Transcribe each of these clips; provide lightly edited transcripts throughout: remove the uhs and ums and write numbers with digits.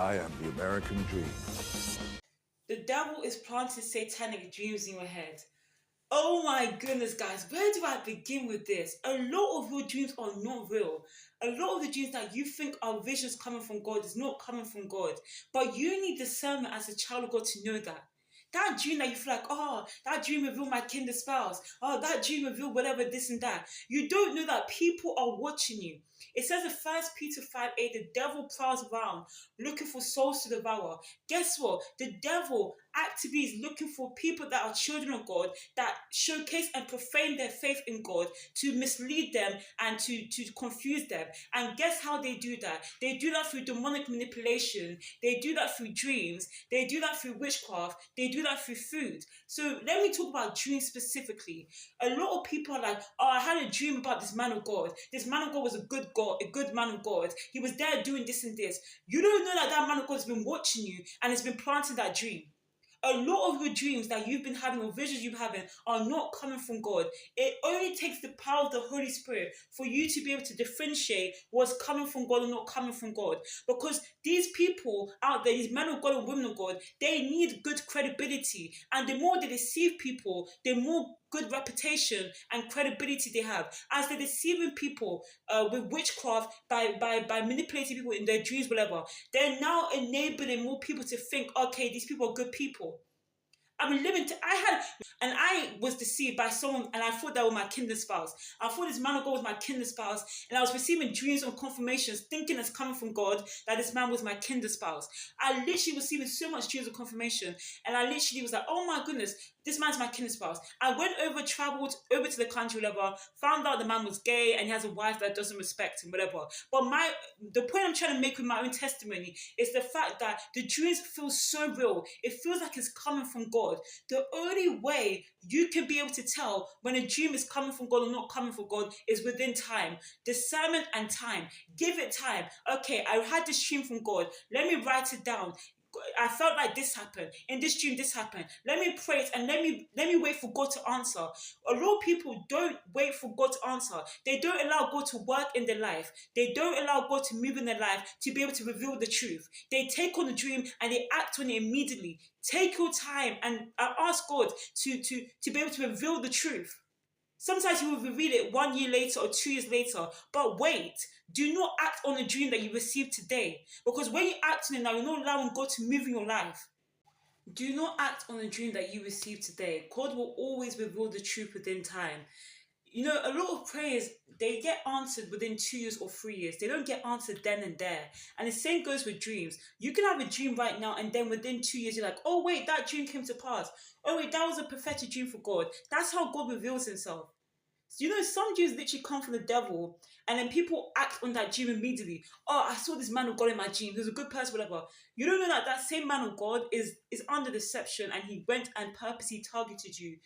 I am the American dream. The devil is planting satanic dreams in your head. Oh my goodness, guys, where do I begin with this? A lot of your dreams are not real. A lot of the dreams that you think are visions coming from God is not coming from God. But you need discernment as a child of God to know that. That dream that you feel like, oh, that dream revealed my kinder spouse. Oh, that dream revealed whatever, this and that. You don't know that people are watching you. It says in 1 Peter 5:8, the devil prowls around looking for souls to devour. Guess what? The devil actively is looking for people that are children of God, that showcase and profane their faith in God, to mislead them and to confuse them. And guess how they do that? They do that through demonic manipulation. They do that through dreams. They do that through witchcraft. They do that through food. So let me talk about dreams specifically. A lot of people are like, oh, I had a dream about this man of God. This man of God was a good God, a good man of God. He was there doing this and this. You don't know that that man of God has been watching you and has been planting that dream. A lot of your dreams that you've been having or visions you've been having are not coming from God. It only takes the power of the Holy Spirit for you to be able to differentiate what's coming from God and not coming from God. Because these people out there, these men of God and women of God, they need good credibility. And the more they deceive people, the more good reputation and credibility they have. As they're deceiving people with witchcraft by manipulating people in their dreams, whatever, they're now enabling more people to think, okay, these people are good people. I mean, I was deceived by someone, and I thought that was my kinder spouse. I thought this man of God was my kinder spouse, and I was receiving dreams and confirmations, thinking it's coming from God that this man was my kinder spouse. I literally was receiving so much dreams of confirmation, and I literally was like, oh my goodness, this man's my kinder spouse. I went over, traveled over to the country, whatever, found out the man was gay and he has a wife that doesn't respect him, whatever. But the point I'm trying to make with my own testimony is the fact that the dreams feel so real. It feels like it's coming from God. The only way you can be able to tell when a dream is coming from God or not coming from God is within time. Discernment and time. Give it time. Okay, I had this dream from God. Let me write it down. I felt like this happened. In this dream, this happened. Let me pray it and let me wait for God to answer. A lot of people don't wait for God to answer. They don't allow God to work in their life. They don't allow God to move in their life to be able to reveal the truth. They take on the dream and they act on it immediately. Take your time and ask God to be able to reveal the truth. Sometimes you will reveal it 1 year later or 2 years later, but wait. Do not act on a dream that you received today. Because when you act on it now, you're not allowing God to move in your life. Do not act on a dream that you received today. God will always reveal the truth within time. You know, a lot of prayers, they get answered within 2 years or 3 years. They don't get answered then and there. And the same goes with dreams. You can have a dream right now and then within 2 years, you're like, oh wait, that dream came to pass. Oh wait, that was a prophetic dream for God. That's how God reveals himself. You know, some dreams literally come from the devil, and then people act on that dream immediately. Oh, I saw this man of God in my dream. He was a good person, whatever. You don't know that that same man of God is under deception, and he went and purposely targeted you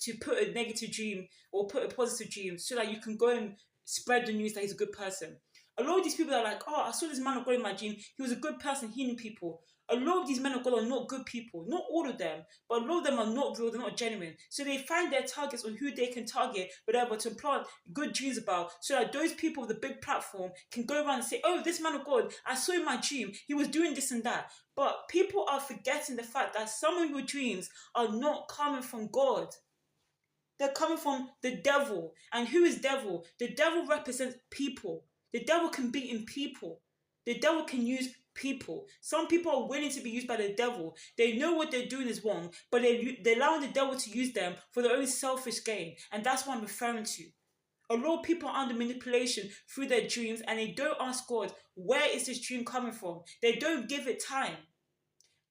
to put a negative dream or put a positive dream so that you can go and spread the news that he's a good person. A lot of these people are like, oh, I saw this man of God in my dream. He was a good person healing people. A lot of these men of God are not good people. Not all of them, but a lot of them are not real, they're not genuine. So they find their targets on who they can target, whatever, to plant good dreams about, so that those people with a big platform can go around and say, oh, this man of God, I saw in my dream, he was doing this and that. But people are forgetting the fact that some of your dreams are not coming from God. They're coming from the devil. And who is devil? The devil represents people. The devil can be in people. The devil can use people. Some people are willing to be used by the devil. They know what they're doing is wrong, but they're allowing the devil to use them for their own selfish gain. And that's what I'm referring to. A lot of people are under manipulation through their dreams, and they don't ask God, where is this dream coming from? They don't give it time.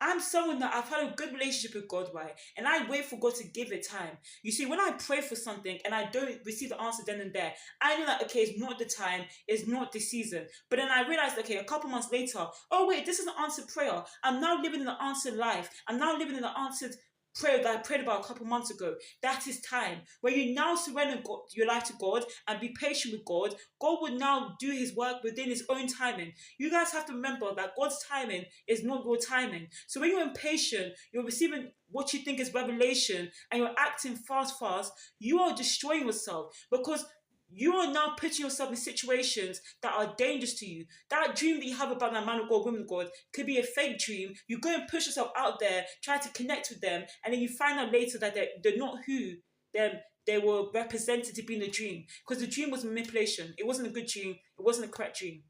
I'm someone that I've had a good relationship with God, right? And I wait for God to give it time. You see, when I pray for something and I don't receive the answer then and there, I know that, okay, it's not the time, it's not the season. But then I realized, okay, a couple months later, oh wait, this is an answered prayer. I'm now living in the answered life. I'm now living in the answered prayer that I prayed about a couple months ago. That is time. When you now surrender your life to God and be patient with God, God will now do his work within his own timing. You guys have to remember that God's timing is not your timing. So when you're impatient, you're receiving what you think is revelation, and you're acting fast, you are destroying yourself, because You are now putting yourself in situations that are dangerous to you. That dream that you have about that man of God, woman of God, could be a fake dream. You go and push yourself out there, try to connect with them, and then you find out later that they're not who them they were represented to be in the dream. Because the dream was manipulation. It wasn't a good dream. It wasn't a correct dream.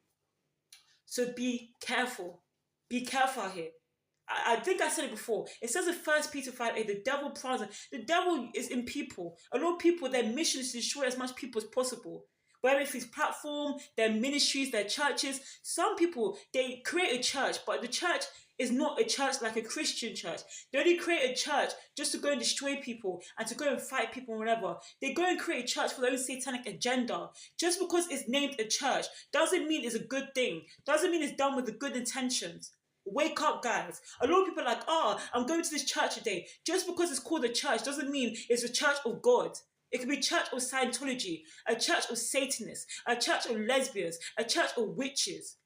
So be careful. Be careful out here. I think I said it before. It says in First Peter 5:8, the devil plans. The devil is in people. A lot of people, their mission is to destroy as much people as possible. Whether it's his platform, their ministries, their churches. Some people, they create a church, but the church is not a church like a Christian church. They only create a church just to go and destroy people and to go and fight people and whatever. They go and create a church for their own satanic agenda. Just because it's named a church doesn't mean it's a good thing. Doesn't mean it's done with the good intentions. Wake up, guys. A lot of people are like, oh, I'm going to this church today. Just because it's called a church doesn't mean it's a church of God. It could be a church of Scientology, a church of Satanists, a church of lesbians, a church of witches.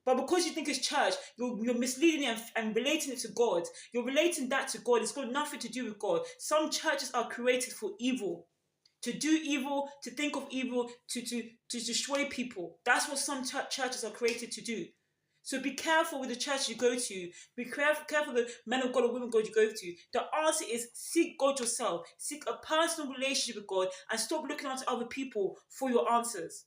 But because you think it's church, you're misleading it and relating it to God. You're relating that to God. It's got nothing to do with God. Some churches are created for evil. To do evil, to think of evil, to destroy people. That's what some churches are created to do. So be careful with the church you go to. Be careful the men of God or women of God you go to. The answer is seek God yourself. Seek a personal relationship with God and stop looking out to other people for your answers.